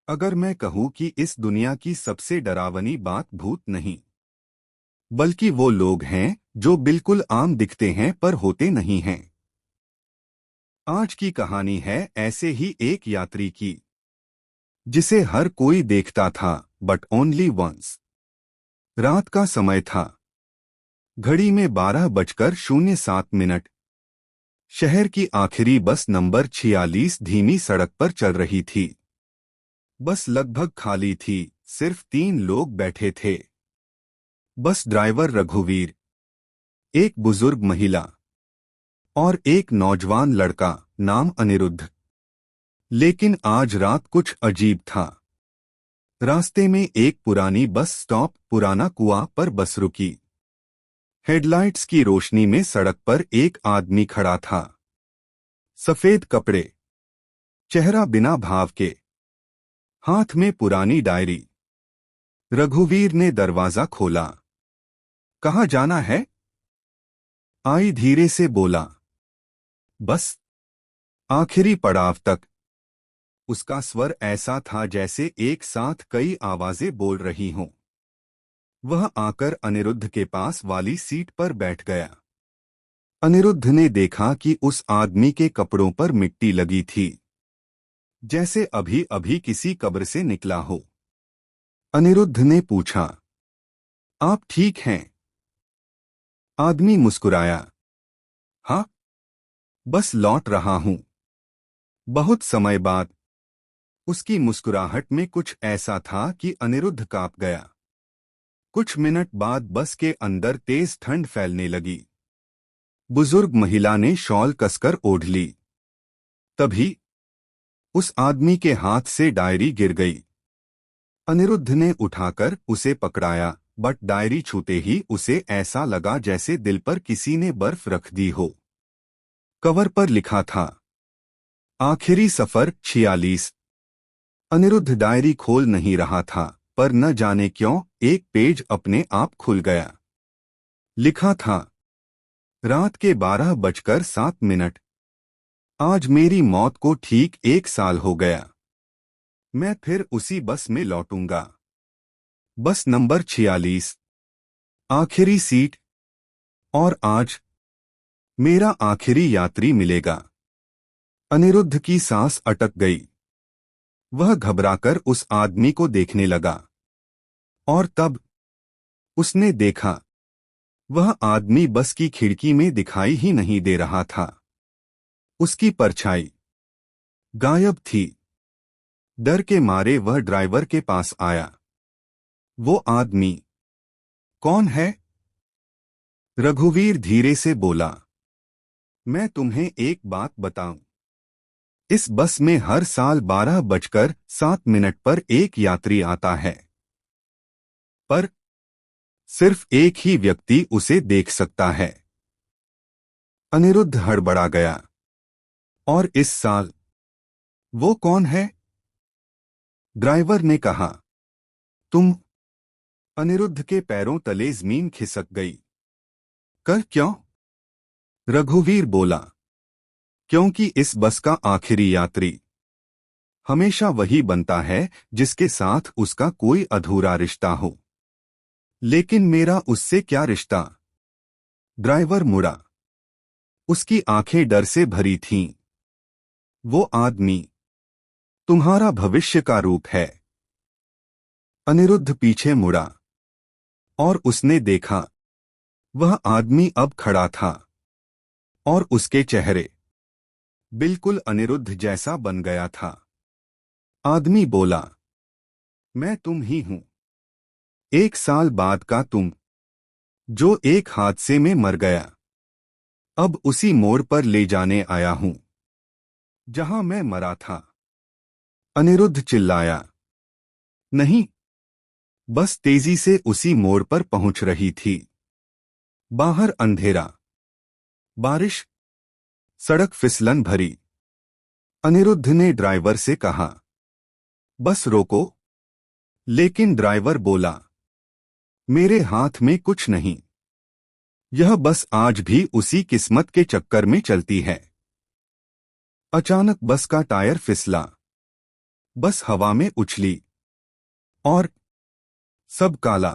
अगर मैं कहूं कि इस दुनिया की सबसे डरावनी बात भूत नहीं, बल्कि वो लोग हैं जो बिल्कुल आम दिखते हैं पर होते नहीं हैं। आज की कहानी है ऐसे ही एक यात्री की, जिसे हर कोई देखता था, बट ओनली वंस। रात का समय था। घड़ी में 12:07। शहर की आखिरी बस नंबर 46 धीमी सड़क पर चल रही थी। बस लगभग खाली थी, सिर्फ 3 लोग बैठे थे। बस ड्राइवर रघुवीर, एक बुजुर्ग महिला और एक नौजवान लड़का, नाम अनिरुद्ध। लेकिन आज रात कुछ अजीब था। रास्ते में एक पुरानी बस स्टॉप, पुराना कुआं पर बस रुकी। हेडलाइट्स की रोशनी में सड़क पर एक आदमी खड़ा था। सफेद कपड़े, चेहरा बिना भाव के, हाथ में पुरानी डायरी। रघुवीर ने दरवाजा खोला। कहाँ जाना है? आई धीरे से बोला। बस आखिरी पड़ाव तक। उसका स्वर ऐसा था जैसे एक साथ कई आवाजें बोल रही हों। वह आकर अनिरुद्ध के पास वाली सीट पर बैठ गया। अनिरुद्ध ने देखा कि उस आदमी के कपड़ों पर मिट्टी लगी थी, जैसे अभी अभी किसी कब्र से निकला हो। अनिरुद्ध ने पूछा, आप ठीक हैं? आदमी मुस्कुराया। हाँ, बस लौट रहा हूं। बहुत समय बाद। उसकी मुस्कुराहट में कुछ ऐसा था कि अनिरुद्ध कांप गया। कुछ मिनट बाद बस के अंदर तेज ठंड फैलने लगी। बुजुर्ग महिला ने शॉल कसकर ओढ़ ली। तभी उस आदमी के हाथ से डायरी गिर गई। अनिरुद्ध ने उठाकर उसे पकड़ाया, बट डायरी छूते ही उसे ऐसा लगा जैसे दिल पर किसी ने बर्फ रख दी हो। कवर पर लिखा था, आखिरी सफर 46। अनिरुद्ध डायरी खोल नहीं रहा था, पर न जाने क्यों एक पेज अपने आप खुल गया। लिखा था, रात के 12:07। आज मेरी मौत को ठीक 1 साल हो गया। मैं फिर उसी बस में लौटूंगा। बस नंबर 46, आखिरी सीट। और आज मेरा आखिरी यात्री मिलेगा। अनिरुद्ध की सांस अटक गई। वह घबराकर उस आदमी को देखने लगा। और तब उसने देखा, वह आदमी बस की खिड़की में दिखाई ही नहीं दे रहा था। उसकी परछाई गायब थी। डर के मारे वह ड्राइवर के पास आया। वो आदमी कौन है? रघुवीर धीरे से बोला, मैं तुम्हें एक बात बताऊं। इस बस में हर साल 12:07 पर एक यात्री आता है, पर सिर्फ एक ही व्यक्ति उसे देख सकता है। अनिरुद्ध हड़बड़ा गया। और इस साल वो कौन है? ड्राइवर ने कहा, तुम। अनिरुद्ध के पैरों तले जमीन खिसक गई। कर क्यों? रघुवीर बोला, क्योंकि इस बस का आखिरी यात्री हमेशा वही बनता है जिसके साथ उसका कोई अधूरा रिश्ता हो। लेकिन मेरा उससे क्या रिश्ता? ड्राइवर मुड़ा। उसकी आंखें डर से भरी थीं। वो आदमी तुम्हारा भविष्य का रूप है। अनिरुद्ध पीछे मुड़ा और उसने देखा, वह आदमी अब खड़ा था और उसके चेहरे बिल्कुल अनिरुद्ध जैसा बन गया था। आदमी बोला, मैं तुम ही हूं। 1 साल बाद का तुम, जो एक हादसे में मर गया। अब उसी मोड़ पर ले जाने आया हूं जहां मैं मरा था। अनिरुद्ध चिल्लाया। नहीं। बस तेजी से उसी मोड़ पर पहुंच रही थी। बाहर अंधेरा, बारिश, सड़क फिसलन भरी। अनिरुद्ध ने ड्राइवर से कहा, बस रोको। लेकिन ड्राइवर बोला, मेरे हाथ में कुछ नहीं। यह बस आज भी उसी किस्मत के चक्कर में चलती है। अचानक बस का टायर फिसला। बस हवा में उछली और सब काला।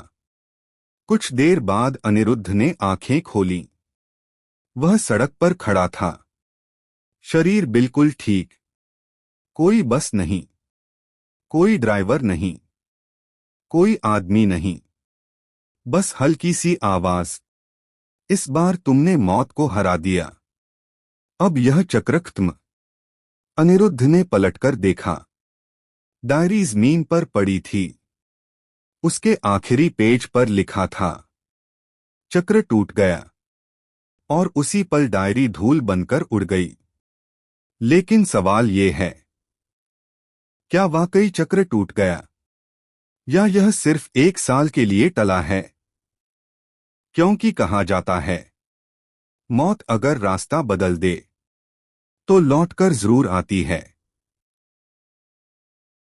कुछ देर बाद अनिरुद्ध ने आंखें खोली। वह सड़क पर खड़ा था। शरीर बिल्कुल ठीक। कोई बस नहीं, कोई ड्राइवर नहीं, कोई आदमी नहीं, बस हल्की सी आवाज, इस बार तुमने मौत को हरा दिया। अब यह चक्र खत्म। अनिरुद्ध ने पलटकर देखा। डायरी जमीन पर पड़ी थी। उसके आखिरी पेज पर लिखा था, चक्र टूट गया। और उसी पल डायरी धूल बनकर उड़ गई। लेकिन सवाल ये है, क्या वाकई चक्र टूट गया, या यह सिर्फ 1 साल के लिए टला है? क्योंकि कहा जाता है, मौत अगर रास्ता बदल दे तो लौटकर जरूर आती है।